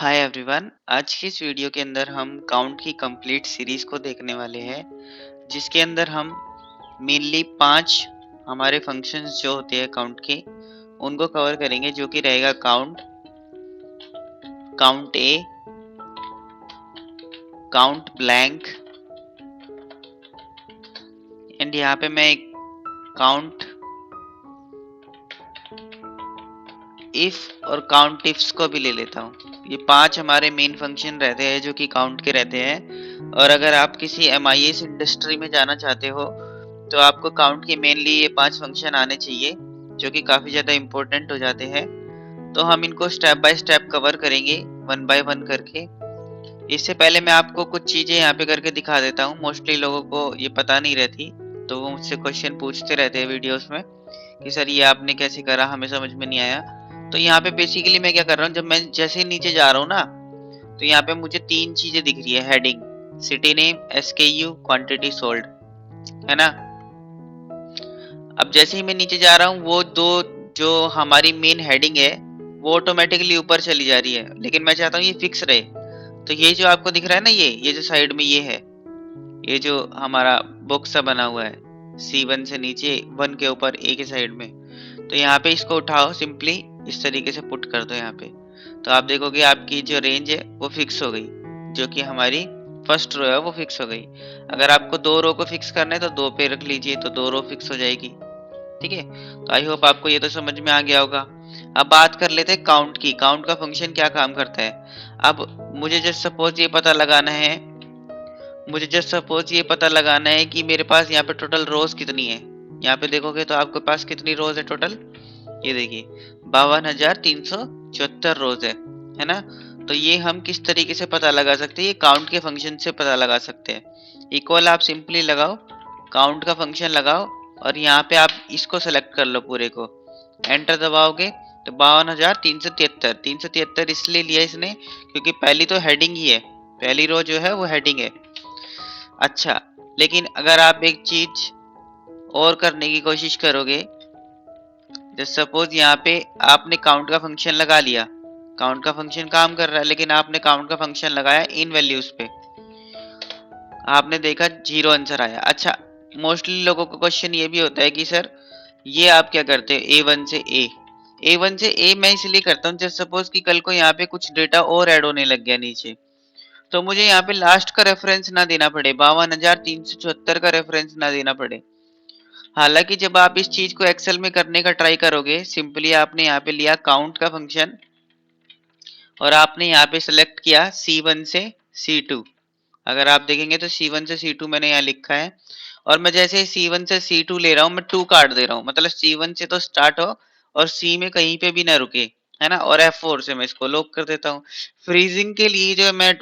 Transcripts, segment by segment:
Hi everyone. आज की इस वीडियो के अंदर हम काउंट की कंप्लीट सीरीज को देखने वाले हैं, जिसके अंदर हम मेनली 5 हमारे फंक्शंस जो होते हैं काउंट के उनको कवर करेंगे, जो कि रहेगा count, count A, count blank and यहाँ पे मैं एक काउंट इफ और काउंट इफ्स को भी ले लेता हूँ। ये 5 हमारे मेन फंक्शन रहते हैं जो कि काउंट के रहते हैं। और अगर आप किसी MIS इंडस्ट्री में जाना चाहते हो तो आपको काउंट के मेनली ये 5 फंक्शन आने चाहिए, जो कि काफ़ी ज़्यादा इम्पोर्टेंट हो जाते हैं। तो हम इनको स्टेप बाय स्टेप कवर करेंगे, वन बाय वन करके। इससे पहले मैं आपको कुछ चीज़ें यहाँ पे करके दिखा देता हूँ। मोस्टली लोगों को ये पता नहीं रहती, तो वो मुझसे क्वेश्चन पूछते रहते हैं वीडियोस में कि सर ये आपने कैसे करा, हमें समझ में नहीं आया। तो यहाँ पे बेसिकली मैं क्या कर रहा हूँ, जब मैं जैसे नीचे जा रहा हूँ ना, तो यहाँ पे मुझे 3 चीजें दिख रही है। Heading, city name, SKU, quantity sold, है ना। अब जैसे ही मैं नीचे जा रहा हूँ, वो दो जो हमारी मेन हेडिंग है वो ऑटोमेटिकली ऊपर चली जा रही है, लेकिन मैं चाहता हूँ ये फिक्स रहे। तो ये जो आपको दिख रहा है ना, ये जो साइड में ये है, ये जो हमारा बॉक्स सा बना हुआ है, C1 से नीचे 1 के ऊपर A के साइड में, तो यहाँ पे इसको उठाओ, सिंपली इस तरीके से पुट कर दो यहाँ पे। तो आप देखोगे आपकी जो रेंज है वो फिक्स हो गई, जो कि हमारी फर्स्ट रो है वो फिक्स हो गई। अगर आपको 2 रो को फिक्स करना है तो 2 पे रख लीजिए, तो 2 रो फिक्स हो जाएगी। ठीक है, तो आई होप आपको ये तो समझ में आ गया होगा। अब बात कर लेते हैं काउंट की। काउंट का फंक्शन क्या काम करता है। अब मुझे जस्ट सपोज ये पता लगाना है, कि मेरे पास यहाँ पे टोटल रोज कितनी है। यहाँ पे देखोगे तो आपके पास कितनी रोज है टोटल, ये देखिए 52,374 रोज है ना। तो ये हम किस तरीके से पता लगा सकते हैं, ये काउंट के फंक्शन से पता लगा सकते हैं। इक्वल आप सिंपली लगाओ, काउंट का फंक्शन लगाओ, और यहाँ पे आप इसको सेलेक्ट कर लो पूरे को, एंटर दबाओगे तो 52,373। 373 इसलिए लिया इसने क्योंकि पहली तो हेडिंग ही है, पहली रो जो है वो हेडिंग है। अच्छा, लेकिन अगर आप एक चीज और करने की कोशिश करोगे, जैसे सपोज यहाँ पे आपने काउंट का फंक्शन लगा लिया, काउंट का फंक्शन काम कर रहा है, लेकिन आपने काउंट का फंक्शन लगाया इन वैल्यूज पे, आपने देखा 0 आंसर आया। अच्छा, मोस्टली लोगों का क्वेश्चन ये भी होता है कि सर ये आप क्या करते हैं A1 से A1 से A मैं इसलिए करता हूँ जैसे सपोज कि कल को यहाँ पे कुछ डेटा और ऐड होने लग गया नीचे, तो मुझे यहाँ पे लास्ट का रेफरेंस ना देना पड़े, 52,374 का रेफरेंस ना देना पड़े। हालांकि जब आप इस चीज को एक्सेल में करने का ट्राई करोगे, सिंपली आपने यहाँ पे लिया काउंट का फंक्शन और आपने यहाँ पे सेलेक्ट किया C1 से C2। अगर आप देखेंगे तो C1 से C2 मैंने यहाँ लिखा है, और मैं जैसे C1 से C2 ले रहा हूँ, मैं 2 काट दे रहा हूँ, मतलब C1 से तो स्टार्ट हो और C में कहीं पे भी ना रुके, है ना। और F4 से मैं इसको लॉक कर देता हूँ। फ्रीजिंग के लिए जो मैं $C,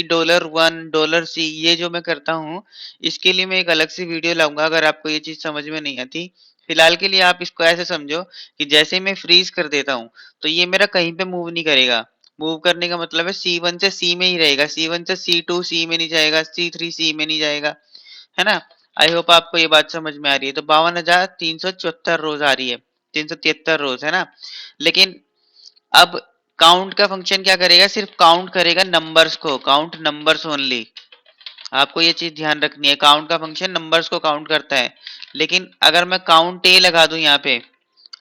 $1, $C ये जो मैं करता हूँ, इसके लिए मैं एक अलग से वीडियो लाऊंगा अगर आपको ये चीज समझ में नहीं आती। फिलहाल के लिए आप इसको ऐसे समझो कि जैसे मैं फ्रीज कर देता हूँ तो ये मेरा कहीं पे मूव नहीं करेगा। मूव करने का मतलब है C1 से C में ही रहेगा, C1 से C2 C में नहीं जाएगा, C3 C में नहीं जाएगा, है ना। आई होप आपको ये बात समझ में आ रही है। तो 52,374 रोज आ रही है, 373 रोज, है ना। लेकिन अब काउंट का फंक्शन क्या करेगा, सिर्फ काउंट करेगा नंबर्स को, काउंट नंबर्स ओनली। आपको ये चीज ध्यान रखनी है, काउंट का फंक्शन नंबर्स को काउंट करता है। लेकिन अगर मैं काउंट ए लगा दूं यहाँ पे,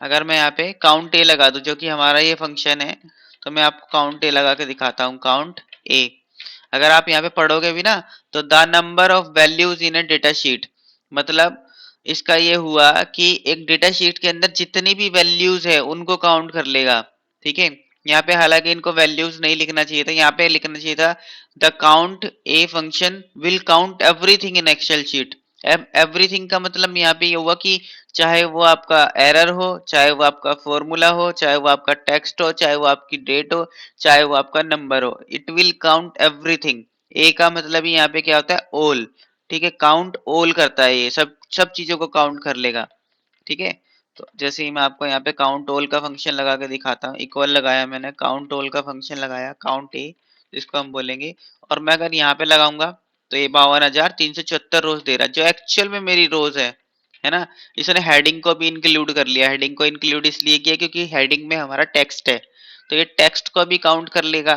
अगर मैं यहाँ पे काउंट ए लगा दूं जो कि हमारा ये फंक्शन है, तो मैं आपको काउंट ए लगा के दिखाता हूँ, काउंट ए। अगर आप यहाँ पे पढ़ोगे भी ना, तो the number of values in A data sheet, मतलब इसका ये हुआ कि एक डेटा शीट के अंदर जितनी भी वैल्यूज है उनको काउंट कर लेगा। ठीक है, यहाँ पे हालांकि इनको वैल्यूज नहीं लिखना चाहिए था, यहाँ पे लिखना चाहिए था the count A function will count everything in Excel sheet. Everything का मतलब यहाँ पे ये हुआ कि चाहे वो आपका एरर हो, चाहे वो आपका फॉर्मूला हो, चाहे वो आपका टेक्स्ट हो, चाहे वो आपकी डेट हो, चाहे वो आपका नंबर हो, इट विल काउंट एवरीथिंग। ए का मतलब यहाँ पे क्या होता है, ऑल। ठीक है, काउंट ऑल करता है, ये सब सब चीजों को काउंट कर लेगा। ठीक है, तो जैसे ही मैं आपको यहाँ पे काउंट ऑल का फंक्शन लगा के दिखाता हूँ, इक्वल लगाया मैंने, काउंट ऑल का फंक्शन लगाया, काउंट ए जिसको हम बोलेंगे, और मैं अगर यहाँ पे लगाऊंगा तो ये 52,374 रोज दे रहा है, जो एक्चुअल में मेरी रोज है ना। इसने हेडिंग को भी इंक्लूड कर लिया। हेडिंग को इंक्लूड इसलिए किया क्योंकि हेडिंग में हमारा टेक्स्ट है, तो ये टेक्स्ट को भी काउंट कर लेगा।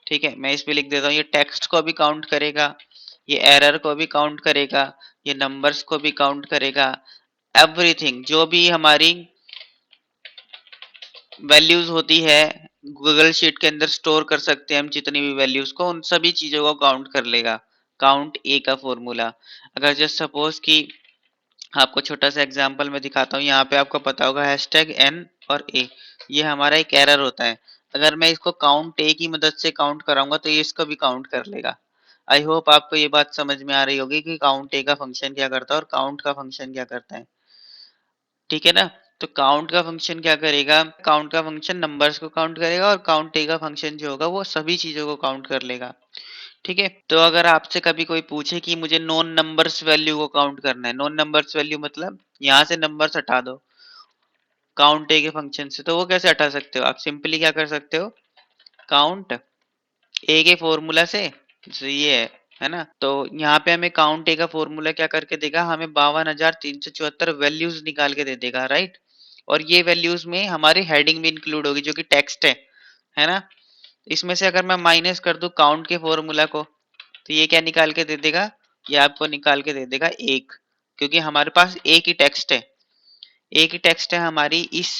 ठीक है, मैं इस पे लिख देता हूँ, ये टेक्स्ट को भी काउंट करेगा, ये एरर को भी काउंट करेगा, ये नंबर्स को भी काउंट करेगा, एवरीथिंग जो भी हमारी वैल्यूज होती है गूगल शीट के अंदर स्टोर कर सकते हैं हम जितनी भी वैल्यूज को, उन सभी चीजों को काउंट कर लेगा। काउंट ए का फॉर्मूला, अगर जस्ट सपोज कि आपको छोटा सा एग्जांपल मैं दिखाता हूँ, यहाँ पे आपको पता होगा हैशटैग एन और ए, ये हमारा एक एरर होता है। अगर मैं इसको काउंट ए की मदद से काउंट कराऊंगा तो ये इसको भी काउंट कर लेगा। आई होप आपको ये बात समझ में आ रही होगी कि काउंट ए का फंक्शन क्या करता है और काउंट का फंक्शन क्या करता है। ठीक है ना? तो काउंट का फंक्शन क्या करेगा, काउंट का फंक्शन नंबर्स को काउंट करेगा और काउंट ए का फंक्शन जो होगा वो सभी चीजों को काउंट कर लेगा। ठीक है, तो अगर आपसे कभी कोई पूछे कि मुझे नॉन नंबर्स वैल्यू को काउंट करना है, नॉन नंबर्स वैल्यू मतलब यहाँ से नंबर्स हटा दो काउंट ए के फंक्शन से, तो वो कैसे हटा सकते हो? आप सिंपली क्या कर सकते हो, काउंट ए के फॉर्मूला से, जैसे ये है ना, तो यहाँ पे हमें काउंट ए का फॉर्मूला क्या करके देगा, हमें 52,374 वैल्यूज निकाल के दे देगा, राइट। और ये वैल्यूज में हमारी हेडिंग भी इंक्लूड होगी जो कि टेक्स्ट है ना। इसमें से अगर मैं माइनस कर दूं काउंट के फॉर्मूला को, तो ये क्या निकाल के दे देगा, ये आपको निकाल के दे देगा एक, क्योंकि हमारे पास एक ही टेक्स्ट है, एक ही टेक्स्ट है हमारी इस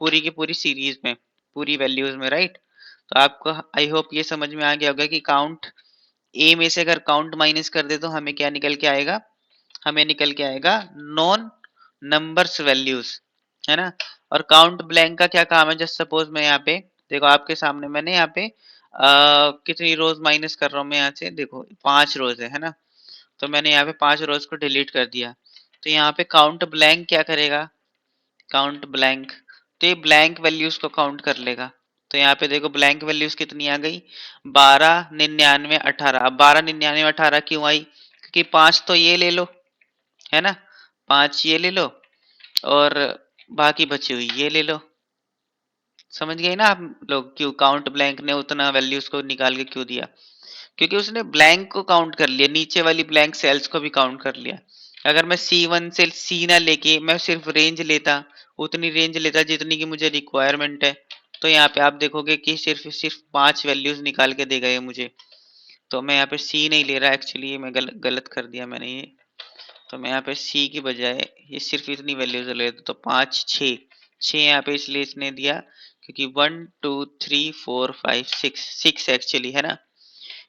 पूरी की पूरी सीरीज में, पूरी वैल्यूज में, राइट। तो आपको आई होप ये समझ में आ गया होगा कि काउंट ए में से अगर काउंट माइनस कर दे तो हमें क्या निकल के आएगा, हमें निकल के आएगा नॉन नंबर्स वैल्यूज, है ना। और काउंट ब्लैंक का क्या काम है, जस्ट सपोज मैं यहाँ पे देखो आपके सामने मैंने यहाँ पे कितनी रोज माइनस कर रहा हूँ मैं यहाँ से, देखो 5 रोज है ना। तो मैंने यहाँ पे 5 रोज को डिलीट कर दिया, तो यहाँ पे काउंट ब्लैंक क्या करेगा, काउंट ब्लैंक, तो ये ब्लैंक वैल्यूज को काउंट कर लेगा। तो यहाँ पे देखो ब्लैंक वैल्यूज कितनी आ गई, 12, 99, 18। अब 12, 99, 18 क्यों आई, क्योंकि 5 तो ये ले लो, है ना, 5 ये ले लो और बाकी बची हुई ये ले लो। समझ गए ना आप लोग, क्यों काउंट ब्लैंक ने उतना वैल्यूज को निकाल के क्यों दिया, क्योंकि उसने ब्लैंक को काउंट कर लिया, नीचे वाली ब्लैंक सेल्स को भी काउंट कर लिया। अगर मैं C1 से सी ना लेके मैं सिर्फ रेंज लेता, उतनी रेंज लेता जितनी की मुझे रिक्वायरमेंट है, तो यहाँ पे आप देखोगे कि सिर्फ सिर्फ 5 वैल्यूज निकाल के दे गए मुझे। तो मैं यहाँ पे सी नहीं ले रहा, एक्चुअली ये मैं गलत कर दिया मैंने ये। तो मैं यहाँ पे सी की बजाय ये सिर्फ इतनी वैल्यूज ले लेता, तो 5 6 यहाँ पे इसलिए इसने दिया क्योंकि 1 2 3 4 5 6 एक्चुअली, है ना,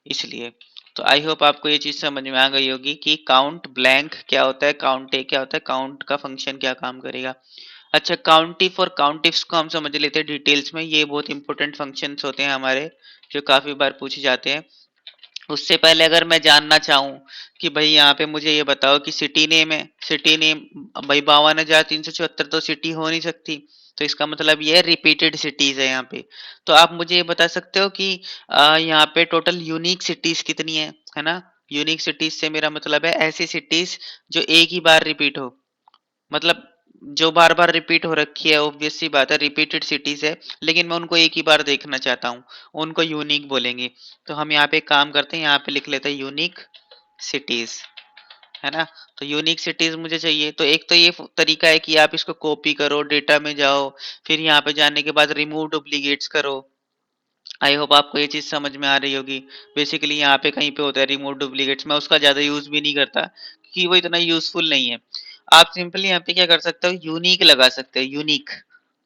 इसलिए। तो आई होप आपको ये चीज समझ में आ गई होगी कि काउंट ब्लैंक क्या होता है, काउंट ए क्या होता है, काउंट का फंक्शन क्या काम करेगा। अच्छा, काउंटिफ और काउंटिफ्स को हम समझ लेते हैं डिटेल्स में, ये बहुत इंपॉर्टेंट फंक्शंस होते हैं हमारे, जो काफी बार पूछे जाते हैं। उससे पहले अगर मैं जानना चाहूँ कि भाई यहाँ पे मुझे ये बताओ कि सिटी नेम है, सिटी नेम भाई 52,374 तो सिटी हो नहीं सकती, तो इसका मतलब ये है रिपीटेड सिटीज है यहाँ पे। तो आप मुझे ये बता सकते हो कि यहाँ पे टोटल यूनिक सिटीज कितनी है ना। यूनिक सिटीज से मेरा मतलब है ऐसी सिटीज जो एक ही बार रिपीट हो, मतलब जो बार बार रिपीट हो रखी है, ऑब्वियस सी बात है रिपीटेड सिटीज है, लेकिन मैं उनको एक ही बार देखना चाहता हूँ, उनको यूनिक बोलेंगे। तो हम यहाँ पे एक काम करते हैं, यहाँ पे लिख लेते हैं यूनिक सिटीज, है ना। तो यूनिक सिटीज मुझे चाहिए, तो एक तो ये तरीका है कि आप इसको कॉपी करो, डेटा में जाओ, फिर यहाँ पे जाने के बाद रिमूव डुप्लीकेट्स करो। आई होप आपको ये चीज समझ में आ रही होगी। बेसिकली यहाँ पे कहीं पे होता है रिमूव डुप्लीकेट्स, मैं उसका ज्यादा यूज भी नहीं करता क्योंकि वो इतना यूजफुल नहीं है। आप सिंपली यहाँ पे क्या कर सकते हो, यूनिक लगा सकते हो, यूनिक।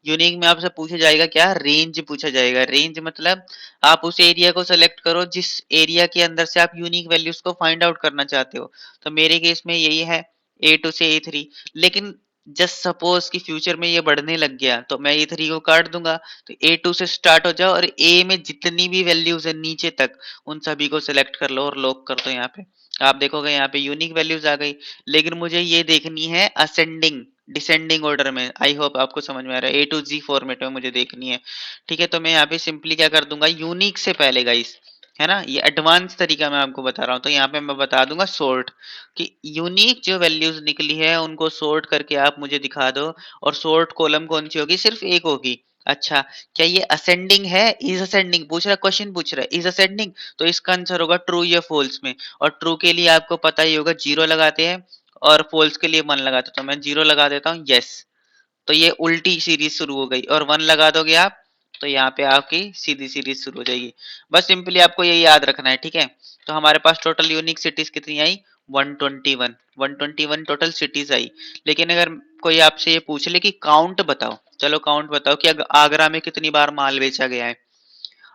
यूनिक में आपसे पूछा जाएगा क्या, रेंज पूछा जाएगा। रेंज मतलब आप उस एरिया को सेलेक्ट करो जिस एरिया के अंदर से आप यूनिक वैल्यूज को फाइंड आउट करना चाहते हो। तो मेरे केस में यही है A2 से A3, लेकिन जस्ट सपोज कि फ्यूचर में ये बढ़ने लग गया तो मैं A3 को काट दूंगा। तो A2 से स्टार्ट हो जाओ और A में जितनी भी वैल्यूज है नीचे तक उन सभी को सिलेक्ट कर लो और लॉक कर दो। यहाँ पे आप देखोगे यहाँ पे यूनिक वैल्यूज आ गई, लेकिन मुझे ये देखनी है असेंडिंग डिसेंडिंग ऑर्डर में। आई होप आपको समझ में आ रहा है, A to Z फॉर्मेट में मुझे देखनी है। ठीक है, तो मैं यहाँ पे सिंपली क्या कर दूंगा, यूनिक से पहले गाइस, है ना, ये एडवांस तरीका मैं आपको बता रहा हूँ। तो यहाँ पे मैं बता दूंगा सॉर्ट, कि यूनिक जो वैल्यूज निकली है उनको सॉर्ट करके आप मुझे दिखा दो। और सॉर्ट कॉलम कौन सी होगी, सिर्फ एक होगी। अच्छा, क्या ये असेंडिंग है, इज असेंडिंग पूछ रहा है, क्वेश्चन पूछ रहा है इज असेंडिंग, तो इसका आंसर होगा ट्रू या फॉल्स में। और ट्रू के लिए आपको पता ही होगा जीरो लगाते हैं, और फॉल्स के लिए 1 लगाते हैं। तो मैं जीरो लगा देता हूँ, यस। तो ये उल्टी सीरीज शुरू हो गई, और 1 लगा दोगे आप तो यहाँ पे आपकी सीधी सीरीज शुरू हो जाएगी। बस सिंपली आपको ये याद रखना है, ठीक है। तो हमारे पास टोटल यूनिक सिटीज कितनी आई? 121। 121 टोटल सिटीज आई। लेकिन अगर कोई आपसे ये पूछ ले कि काउंट बताओ, चलो काउंट बताओ कि आगरा में कितनी बार माल बेचा गया है,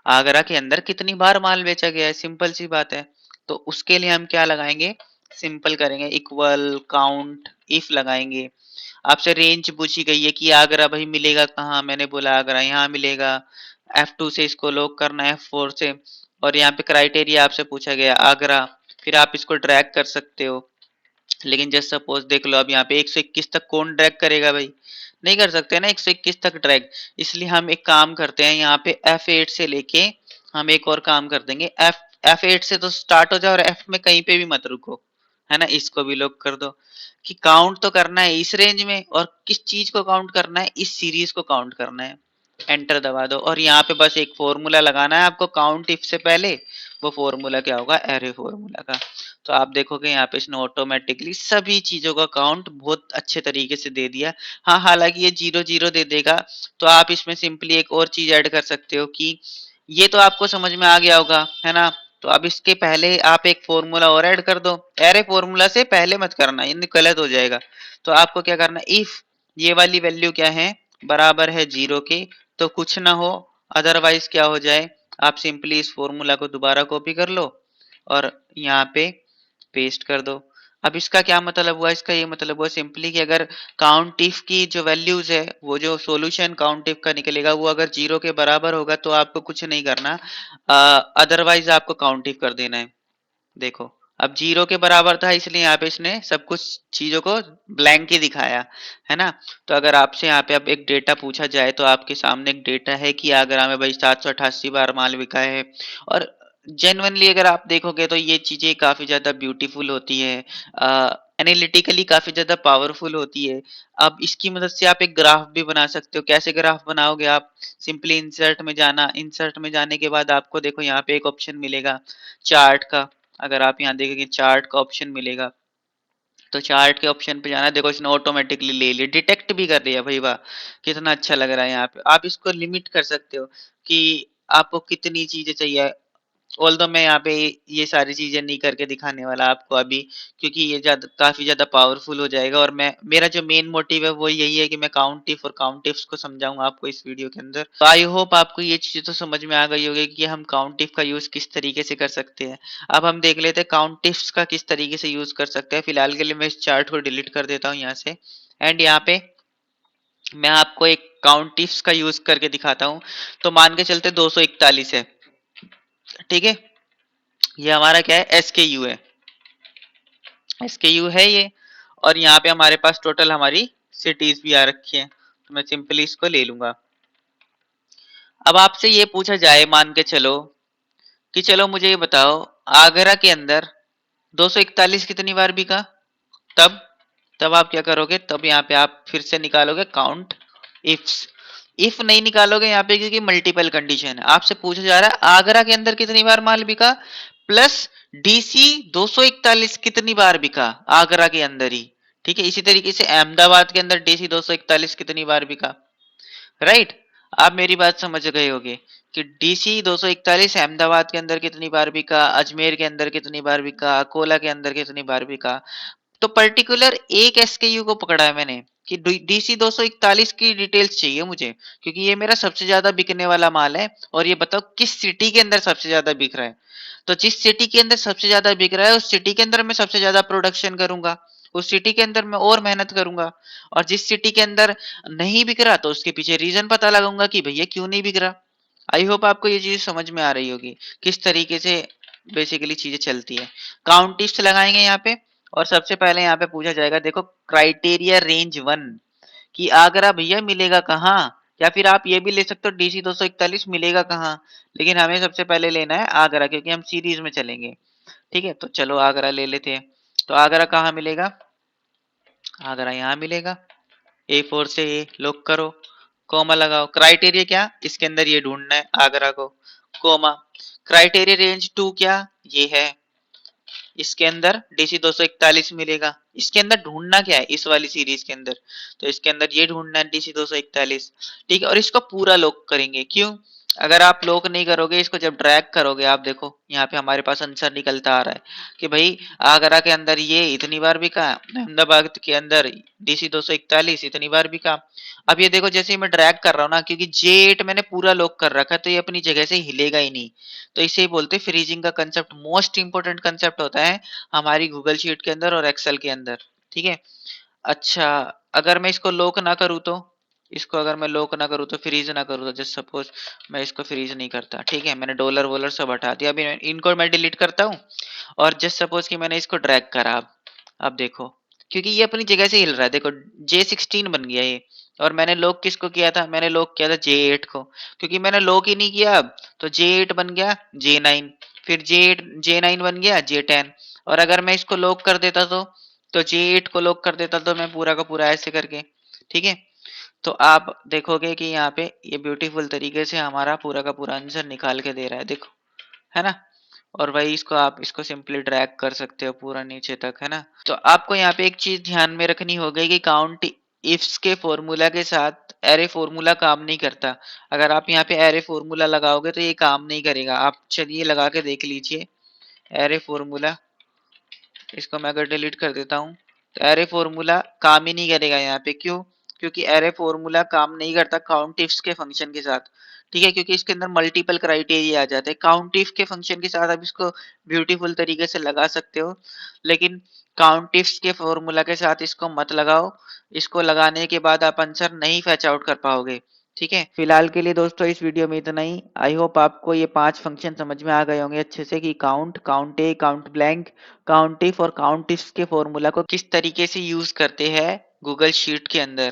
आगरा के अंदर कितनी बार माल बेचा गया है, सिंपल सी बात है। तो उसके लिए हम क्या लगाएंगे? सिंपल करेंगे, इक्वल काउंट इफ लगाएंगे। आपसे रेंज पूछी गई है कि आगरा भाई मिलेगा कहाँ, मैंने बोला आगरा यहाँ मिलेगा। F2 से इसको लॉक करना है, F4 से। और यहाँ पे क्राइटेरिया आपसे पूछा गया आगरा, फिर आप इसको ड्रैग कर सकते हो। लेकिन जस्ट सपोज देख लो, अब यहाँ पे 121 तक कौन ड्रैग करेगा भाई? नहीं कर सकते ना 121 तक ड्रैग। इसलिए हम एक काम करते हैं, यहाँ पे F8 से लेके हम एक और काम कर देंगे। F8 से तो स्टार्ट हो जाए और F में कहीं पे भी मत रुको, है ना। इसको भी लॉक कर दो कि काउंट तो करना है इस रेंज में, और किस चीज को काउंट करना है? इस सीरीज को काउंट करना है। एंटर दबा दो और यहाँ पे बस एक फॉर्मूला लगाना है आपको काउंट इफ से पहले। वो फॉर्मूला क्या होगा? एरे फॉर्मूला का। तो आप देखोगे यहाँ पे इसने ऑटोमेटिकली सभी चीजों का काउंट बहुत अच्छे तरीके से दे दिया। हाँ, हालांकि ये 0 0 दे देगा, तो आप इसमें सिंपली एक और चीज ऐड कर सकते हो कि ये तो आपको समझ में आ गया होगा, है ना। तो अब इसके पहले आप एक फॉर्मूला और ऐड कर दो। एरे फॉर्मूला से पहले मत करना, ये गलत हो जाएगा। तो आपको क्या करना है? इफ ये वाली वैल्यू क्या है? बराबर है 0 के, तो कुछ ना हो। अदरवाइज क्या हो जाए? आप सिंपली इस फॉर्मूला को दोबारा कॉपी कर लो और यहाँ पे पेस्ट कर दो। अब इसका क्या मतलब हुआ? इसका ये मतलब हुआ सिंपली कि अगर काउंट इफ की जो वैल्यूज है, वो जो सॉल्यूशन काउंट इफ का निकलेगा, वो अगर 0 के बराबर होगा तो आपको कुछ नहीं करना, अदरवाइज आपको काउंट इफ कर देना है। देखो, अब 0 के बराबर था इसलिए यहाँ पे इसने सब कुछ चीजों को ब्लैंक ही दिखाया, है ना। तो अगर आपसे यहाँ पे अब एक डेटा पूछा जाए, तो आपके सामने एक डेटा है कि आगरा में भाई 788 बार माल बिका है। और जेन्युइनली अगर आप देखोगे तो ये चीजें काफी ज्यादा ब्यूटीफुल होती है, एनालिटिकली काफी ज्यादा पावरफुल होती है। अब इसकी मदद से आप एक ग्राफ भी बना सकते हो। कैसे ग्राफ बनाओगे आप? सिंपली इंसर्ट में जाना, इंसर्ट में जाने के बाद आपको देखो यहाँ पे एक ऑप्शन मिलेगा चार्ट का। अगर आप यहाँ देखेंगे चार्ट का ऑप्शन मिलेगा, तो चार्ट के ऑप्शन पे जाना। देखो इसने ऑटोमेटिकली ले लिया, डिटेक्ट भी कर लिया भाई, वाह कितना अच्छा लग रहा है। यहाँ पे आप इसको लिमिट कर सकते हो कि आपको कितनी चीजें चाहिए। ऑल्दो मैं यहाँ पे ये सारी चीजें नहीं करके दिखाने वाला आपको अभी, क्योंकि ये ज्यादा काफी ज्यादा पावरफुल हो जाएगा। और मैं, मेरा जो मेन मोटिव है वो यही है कि मैं काउंट इफ और काउंट इफ्स को समझाऊंगा आपको इस वीडियो के अंदर। तो आई होप आपको ये चीजें तो समझ में आ गई होगी कि हम काउंट इफ का यूज किस तरीके से कर सकते हैं। अब हम देख लेते हैं काउंट इफ्स का किस तरीके से यूज कर सकते हैं। फिलहाल के लिए मैं इस चार्ट को डिलीट कर देता हूँ यहाँ से। एंड यहाँ पे मैं आपको एक काउंट इफ्स का यूज करके दिखाता हूँ। तो मान के चलते 241 है, ठीक है। ये हमारा क्या है? एसकेयू है, एसकेयू है ये। और यहाँ पे हमारे पास टोटल हमारी सिटीज भी आ रखी है, तो मैं सिंपली इसको ले लूंगा। अब आपसे ये पूछा जाए, मान के चलो कि चलो मुझे ये बताओ, आगरा के अंदर 241 कितनी बार बिका? तब तब आप क्या करोगे? तब यहाँ पे आप फिर से निकालोगे काउंट इफ्स। इफ नहीं निकालोगे यहाँ पे, क्योंकि मल्टीपल कंडीशन है। आपसे पूछा जा रहा है आगरा के अंदर कितनी बार माल बिका, प्लस डीसी 241 कितनी बार बिका आगरा के अंदर ही। ठीक है, इसी तरीके से अहमदाबाद के अंदर डीसी 241 कितनी बार बिका, राइट। आप मेरी बात समझ गए होगे कि डीसी 241 अहमदाबाद के अंदर कितनी बार बिका, अजमेर के अंदर कितनी बार बिका, अकोला के अंदर कितनी बार बिका। तो पर्टिकुलर एक एसकेयू को पकड़ा है मैंने कि डीसी 241 की डिटेल्स चाहिए मुझे, क्योंकि ये मेरा सबसे ज्यादा बिकने वाला माल है। और ये बताओ किस सिटी के अंदर सबसे ज्यादा बिक रहा है। तो जिस सिटी के अंदर सबसे ज्यादा बिक रहा है, उस सिटी के अंदर मैं सबसे ज्यादा प्रोडक्शन करूंगा, उस सिटी के अंदर मैं और मेहनत करूंगा। और जिस सिटी के अंदर नहीं बिक रहा, तो उसके पीछे रीजन पता लगाऊंगा कि भैया क्यों नहीं बिक रहा। आई होप आपको ये चीज समझ में आ रही होगी किस तरीके से बेसिकली चीजें चलती है। काउंटिस्ट लगाएंगे यहाँ पे, और सबसे पहले यहाँ पे पूछा जाएगा, देखो क्राइटेरिया रेंज 1 कि आगरा भैया मिलेगा कहाँ। या फिर आप ये भी ले सकते हो डीसी 241 मिलेगा कहाँ, लेकिन हमें सबसे पहले लेना है आगरा, क्योंकि हम सीरीज में चलेंगे। ठीक है, तो चलो आगरा ले लेते हैं। तो आगरा कहाँ मिलेगा? आगरा यहाँ मिलेगा। A4 से ए लॉक करो, कोमा लगाओ। क्राइटेरिया क्या? इसके अंदर ये ढूंढना है आगरा को, कोमा। क्राइटेरिया रेंज 2 क्या? ये है। इसके अंदर DC 241 मिलेगा। इसके अंदर ढूंढना क्या है इस वाली सीरीज के अंदर, तो इसके अंदर ये ढूंढना है DC 241। ठीक है, और इसको पूरा लॉक करेंगे। क्यों? अगर आप लॉक नहीं करोगे, इसको जब ड्रैग करोगे, आप देखो यहाँ पे हमारे पास आंसर निकलता आ रहा है कि भाई आगरा के अंदर ये इतनी बार बिका, अहमदाबाद के अंदर DC 241 इतनी बार बिका। अब ये देखो जैसे ही मैं ड्रैग कर रहा हूँ ना, क्योंकि J8 मैंने पूरा लॉक कर रखा है, तो ये अपनी जगह से हिलेगा ही नहीं। तो इसे ही बोलते हैं फ्रीजिंग का कंसेप्ट। मोस्ट इंपोर्टेंट कंसेप्ट होता है हमारी गूगल शीट के अंदर और एक्सेल के अंदर। ठीक है। अच्छा, अगर मैं इसको लॉक ना करूँ तो, इसको अगर मैं लॉक ना करूँ तो, फ्रीज ना करूँ तो, जस्ट सपोज मैं इसको फ्रीज नहीं करता, ठीक है, मैंने डॉलर वॉलर सब हटा दिया, अभी इनको मैं डिलीट करता हूँ और जस्ट सपोज कि मैंने इसको ड्रैग करा। अब देखो, क्योंकि ये अपनी जगह से हिल रहा है, देखो J16 बन गया ये। और मैंने लॉक किसको किया था? मैंने लॉक किया था J8 को, क्योंकि मैंने लॉक ही नहीं किया अब, तो J8 बन गया J9, फिर J9 बन गया J10। और अगर मैं इसको लॉक कर देता तो J8 को लॉक कर देता तो मैं पूरा का पूरा ऐसे करके, ठीक है। तो आप देखोगे कि यहाँ पे ये ब्यूटीफुल तरीके से हमारा पूरा का पूरा आंसर निकाल के दे रहा है, देखो, है ना। और भाई इसको आप इसको सिंपली ड्रैग कर सकते हो पूरा नीचे तक, है ना। तो आपको यहाँ पे एक चीज ध्यान में रखनी होगी कि काउंट इफ्स के फॉर्मूला के साथ एरे फॉर्मूला काम नहीं करता। अगर आप यहाँ पे एरे फॉर्मूला लगाओगे तो ये काम नहीं करेगा। आप चलिए लगा के देख लीजिए एरे फॉर्मूला। इसको मैं अगर डिलीट कर देता हूँ तो एरे फॉर्मूला काम ही नहीं करेगा यहाँ पे। क्यों? क्योंकि एरे फॉर्मूला काम नहीं करता काउंट इफ्स के फंक्शन के साथ। ठीक है, क्योंकि इसके अंदर मल्टीपल क्राइटेरिया आ जाते हैं। काउंट इफ के फंक्शन के साथ आप इसको ब्यूटीफुल तरीके से लगा सकते हो, लेकिन काउंट इफ्स के फॉर्मूला के साथ इसको मत लगाओ। इसको लगाने के बाद आप आंसर नहीं फैच आउट कर पाओगे। ठीक है, फिलहाल के लिए दोस्तों इस वीडियो में इतना ही। आई होप आपको ये 5 फंक्शन समझ में आ गए होंगे अच्छे से, कि count, count A, count blank, count if और काउंट इफ के फॉर्मूला को किस तरीके से यूज करते हैं गूगल शीट के अंदर।